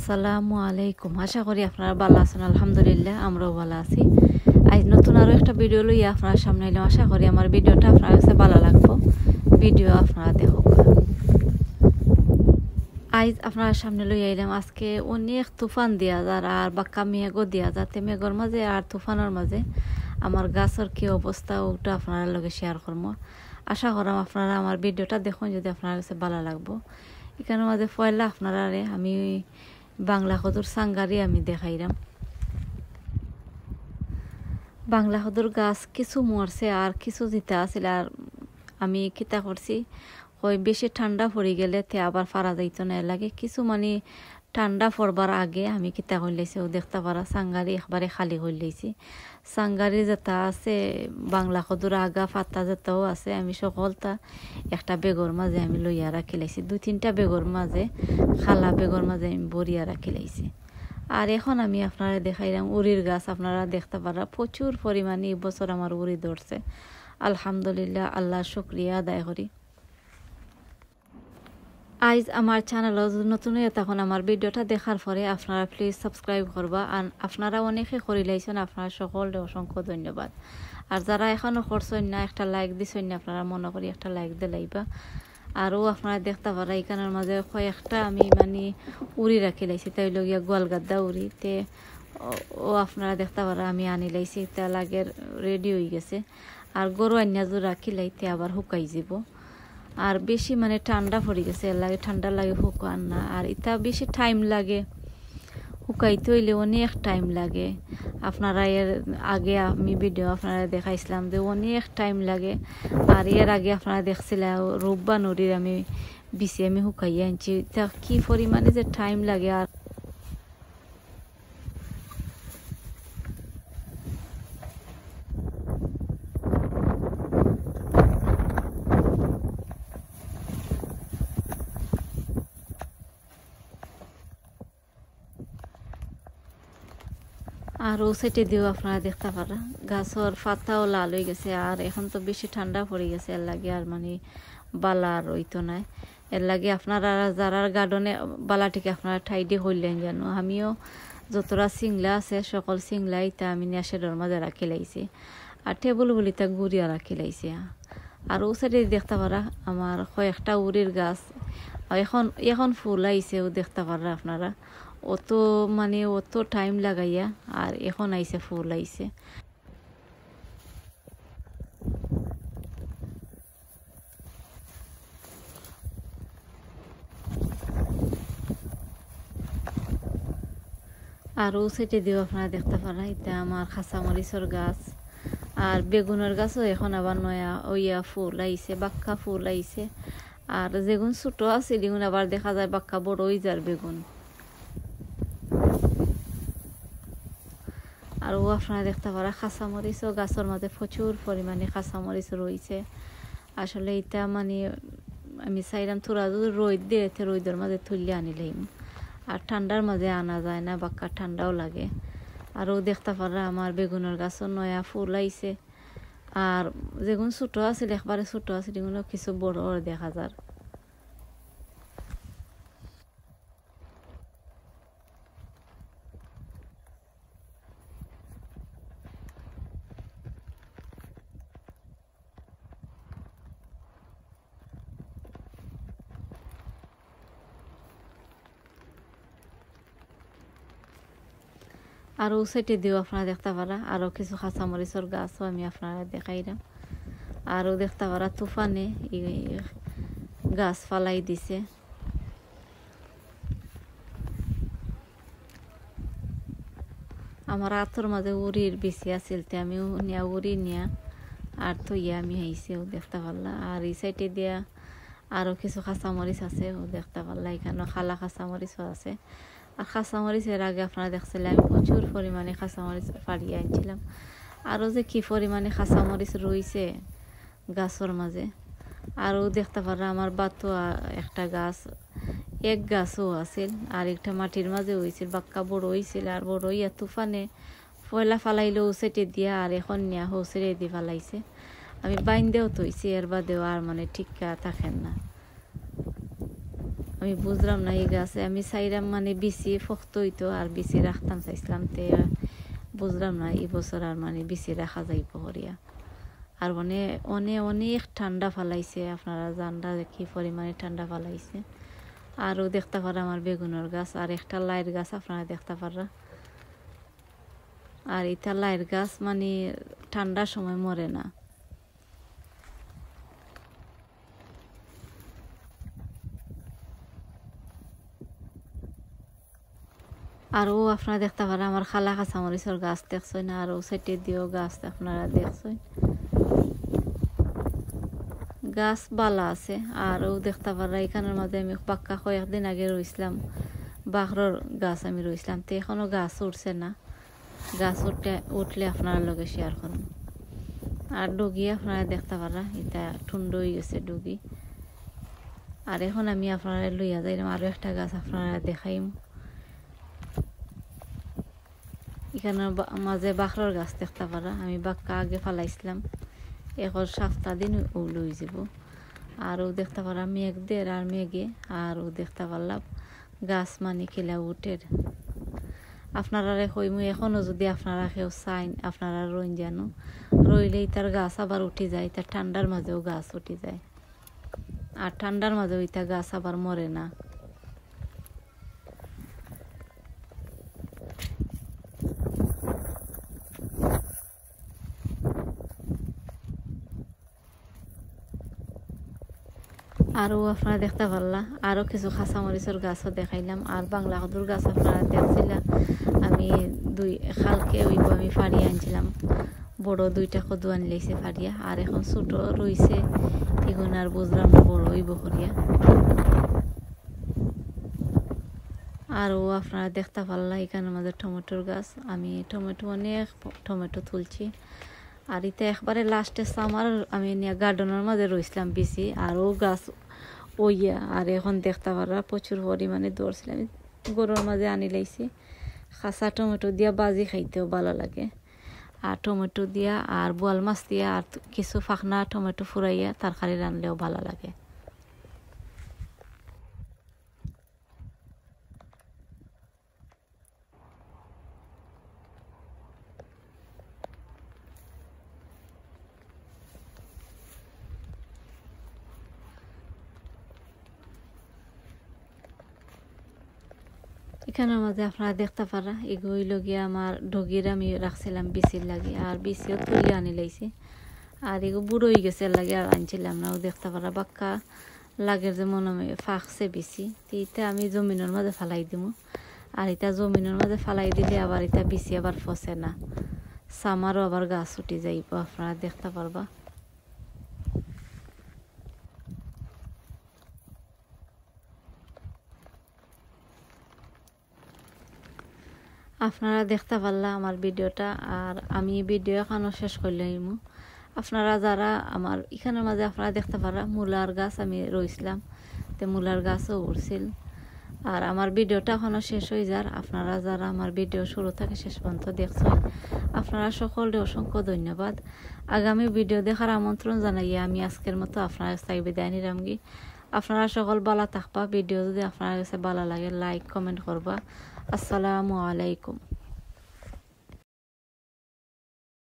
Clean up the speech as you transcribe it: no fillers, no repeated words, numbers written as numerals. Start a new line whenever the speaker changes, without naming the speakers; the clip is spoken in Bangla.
আসসালামু আলাইকুম। আশা করি আপনারা ভালো আছেন। আলহামদুলিল্লাহ আমরাও ভালো আছি। আজ নতুন আরো একটা ভিডিও লইয়া আপনার সামনে এলাম। আশা করি আমার ভিডিওটা আপনার কাছে ভালো লাগবে। ভিডিও আপনারা দেখুক। আজ আপনার সামনে লইয়া এলাম আজকে অনেক তুফান দিয়া যার আর বাক্কা মেঘও দিয়া যাতে মেঘর মাঝে আর তুফানের মাঝে আমার গাছের কি অবস্থা ওটা আপনার লগে শেয়ার করবো। আশা করাম আপনারা আমার ভিডিওটা দেখুন, যদি আপনার কাছে ভালো লাগবো। এখানের মাঝে পয়লা আপনারা আমি বাংলা কদুর সাঙ্গারি আমি দেখাইলাম। বাংলা কদুর গাছ কিছু মরছে আর কিছু জিতা আছিল। আর আমি কিতা করছি ওই বেশি ঠান্ডা পড়ে গেলে তে আবার ফারা যাইতো না লাগে কিছু মানে ঠান্ডা পড়বার আগে আমি কিতা করলেছি ও দেখতে পারা সাঙ্গারি একবারে খালি করলেছি। সাঙ্গারি যেটা আছে বাংলা কদুর আগা ফাতা যেটাও আছে আমি সকলটা একটা বেগর মাঝে আমি লইয়া রাখি লাইছি। 2-3টা বেগর মাঝে খালা বেগর মাঝে আমি বরিয়া রাখি লাইছি। আর এখন আমি আপনারা দেখাইলাম উড়ির গাছ। আপনারা দেখতে পারা প্রচুর পরিমাণে এই বছর আমার উড়ি ধরছে। আলহামদুলিল্লাহ, আল্লাহ শুকরিয়া আদায় করি। আজ আমার চ্যানেল নতুন হয়ে তখন আমার ভিডিওটা দেখার পরে আপনারা প্লিজ সাবস্ক্রাইব করবা। আর আপনারা অনেকে করে লাইছেন, আপনারা সকলে অসংখ্য ধন্যবাদ। আর যারা এখনও করছেন না একটা লাইক দিছেন না, আপনারা মনে করি একটা লাইক দিয়ে লাইবা। আরও আপনারা দেখতে পারা এখানের মাঝে কয়েকটা আমি মানে উড়ি রাখি লাইছি, তাই লগিয়া গোয়ালগাদ্দা উড়ি তে ও আপনারা দেখতে পারা আমি আনি লাইছি। তা লাগে রেডি হয়ে গেছে। আর গরু আন্যাজও রাখি লাইতে আবার শুকাই যাব। আর বেশি মানে ঠান্ডা পড়ে গেছে, এর লাগে ঠান্ডা লাগে শুকান না। আর এটা বেশি টাইম লাগে শুকাইতে হইলে, অনেক টাইম লাগে। আপনারা এর আগে আমি ভিডিও আপনারা দেখাইছিলাম যে অনেক টাইম লাগে। আর এর আগে আপনারা দেখছিলাম রূপবা নদীর আমি বিচি আমি শুকাইয়া আনছি। তা কি পরিমাণে যে টাইম লাগে। আর আর ও সাইডে দিয়েও আপনারা দেখতে পারা গাছের পাতাও লাল হয়ে গেছে। আর এখন তো বেশি ঠান্ডা পড়ে গেছে, এর লাগে আর মানে বালা আর হইতো নাই। এর লাগে আপনারা যারা গার্ডনে বালাটিকে আপনারা ঠাইডে হইলেন জানো। আমিও যতটা সিংলা আছে সকল সিংলা ইটা আমি নেশাডর মাঝে রাখি লাইছি। আর টেবুল বলিটা গুড়িয়া রাখি লাইছি। আর ও সাইডে দেখতে পারা আমার কয়েকটা উড়ির গাছ এখন এখন ফুল আইছে। ও দেখতে পারা আপনারা অত মানে অত টাইম লাগাইয়া আর এখন আইছে ফুল আইছে। আর ও সাইডে দিয়েও আপনারা দেখতে পারা এটা আমার কাঁচামরিচের গাছ। আর বেগুনের গাছও এখন আবার নয়া ওইয়া ফুল আইছে, বাক্কা ফুল আইছে। আর যেগুন ছোট আছে এগুন আবার দেখা যায় বাক্কা বড় হয়ে যার বেগুন। আর ও আপনারা দেখতে পারা কাঁচামরিচও গাছের মাঝে প্রচুর পরিমাণে কাঁচামরিচ রয়েছে। আসলে এটা মানে আমি চাইলাম থোড়া যদি রোদ দিয়ে রোদের মাঝে তুললে আনিলাম। আর ঠান্ডার মাঝে আনা যায় না, বাক্কা ঠান্ডাও লাগে। আর ও দেখতে পারা আমার বেগুনের গাছও নয়া ফুল আইছে। আর যেগুন ছোট আছিল একবারে ছোট আছিল এগুলো কিছু বড় দেখা যায়। আর ও সাইডে দিয়েও আপনারা দেখতে পারা আরও কিছু কাঁচামরিচের গাছও আমি আপনারা দেখাইলাম। আরও দেখতে পারা তুফানে গাছ ফালাই দিছে। আমার আতর মাঝে উড়ির বেশি আছিল, তে আমি নিয়া উড়ি নিয়া আর থইয়া আমি হাইছি। ও দেখতে পারলা। আর এই সাইডে দিয়া আরও কিছু কাঁচামরিচ আছে, ও দেখতে পারলা। এখানে খালা কাঁচামরিচও আছে। আর কাঁচামরিচের আগে আপনারা দেখছিলেন আমি প্রচুর পরিমাণে কাঁচামরিচ ফাড়িয়ে আনছিলাম। আরও যে কি পরিমাণে কাঁচামরিচ রয়েছে গাছের মাঝে। আরও দেখতে পারা আমার বাতো একটা গাছ এক গাছও আছিল। আর একটা মাটির মাঝে হয়েছিল, বাক্কা বড় হয়েছিল। আর বড় হইয়া তুফানে পয়লা ফালাইলে ওসেটে দিয়া আর এখন নিয়া হোসেরে দিয়ে ফালাইছে। আমি বাইন্দেও তৈছি, এর বাদেও আর মানে ঠিক থাকেন না। আমি বুঝলাম না এই গাছে আমি চাইলাম মানে বিচি ফক্ত হইতো আর বিচি রাখতাম চাইছিলাম তে বুঝলাম না এই বছর আর মানে বিচি রাখা যাইব হরিয়া আর মানে অনেক ঠান্ডা ফালাইছে আপনারা জানরা কি পরিমাণে ঠান্ডা ফালাইছে আরও দেখতে পারা আমার বেগুনের গাছ আর একটা লাইয়ের গাছ আপনারা দেখতে পারা আর এটা লাইয়ের গাছ মানে ঠান্ডার সময় মরে না আরও আপনারা দেখতে পারা আমার খালা কাঁচামরিচের গাছ দেখছেন আরও সাইটে দিয়েও গাছ আপনারা দেখছেন গাছ বালা আছে আরও দেখতে পারা এখানের মাঝে আমি পাক্কা কয়েকদিন আগে রইছিলাম বাখরর গাছ আমি রইছিলাম তো এখনও গাছ উঠছে না গাছ উঠলে আপনার লগে শেয়ার করুন আর ডুগি আপনারা দেখতে পারা এটা ঠুন্ড হয়ে গেছে ডুগি আর এখন আমি আপনারা লইয়া যাইলাম আরও একটা গাছ আপনারা দেখাইম এখানে মাঝে বাখরর গাছ দেখতে পারা আমি বাক্কা আগে ফালাইছিলাম এখন 7 দিন ও লই যাব আরও দেখতে পারা মেঘদের আর মেঘে আরও দেখতে পারলাম গাছ মানে কিলা উঠের আপনারা কইমু এখনও যদি আপনারা কেউ চাইন আপনারা রইন জানো রইলেই তার গাছ আবার উঠে যায় তার ঠান্ডার মাঝেও গাছ উঠে যায় আর ঠান্ডার মাঝেও ইটা গাছ আবার মরে না আরও আপনারা দেখতে পারলা আরও কিছু কাঁচামরিচের গাছও দেখাইলাম আর বাংলা কদুর গাছ আপনারা দেখছিলাম আমি খালকে ওইব আমি ফাড়িয়ে আনছিলাম বড় 2টা কদু আনি লাইছে ফাড়িয়া আর এখন ছোট রইছে এগুন আর বুঝলাম না বড় ওইব করিয়া আরও আপনারা দেখতে পারলা এখানে আমাদের টমেটোর গাছ আমি অনেক টমেটো তুলছি আর এটা একবারে লাস্টে সামার আমি নিয়ে গার্ডেনের মাঝে রইছিলাম বেশি আরও গাছ ওইয়া আর এখন দেখতে পারা প্রচুর পরিমাণে দৌড়ছিলাম গরুর মাঝে আনি লাইছি কাঁচা টমেটো দিয়া বাজি খাইতেও ভালো লাগে আর টমেটো দিয়া আর বোয়াল মাছ দিয়া আর কিছু ফাঁকনা টমেটো ফুরাইয়া তরকারি রানলেও ভালো লাগে এখানের মাঝে আপনারা দেখতে পারা এগুইল গিয়ে আমার ডগির আমি রাখছিলাম বিচির লাগে আর বিচিও তুলে আনি লাইছি আর এগো বুড়ো হয়ে গেছে লাগে আর আনছিলাম না ও দেখতে পারা বাক্কা লাগের যে মনে ফাঁকছে বিচি এইটা আমি জমিনের মাঝে ফালাই দিব আর এটা জমিনের মাঝে ফালাই দিলে আবার এটা বিচি আবার ফসে না সামারও আবার গাছ উঠে যাইব আপনারা দেখতে পারবা আপনারা দেখতে পারলা আমার ভিডিওটা আর আমি ভিডিও এখনো শেষ করলাম আপনারা যারা আমার এখানের মাঝে আপনারা দেখতে পারা মূলার গাছ আমি রইছিলাম তো মূলার গাছও উঠছিল আর আমার ভিডিওটা এখনো শেষ হয়ে যার আপনারা যারা আমার ভিডিও শুরু থেকে শেষ পর্যন্ত দেখছেন আপনারা সকলকে অসংখ্য ধন্যবাদ আগামী ভিডিও দেখার আমন্ত্রণ জানাইয়া আমি আজকের মতো আপনারা কাছে বিদায় নিলামগি আপনারা সকল ভালো থাকবা ভিডিও যদি আপনার কাছে ভালো লাগে লাইক কমেন্ট করবা আসসালামু আলাইকুম।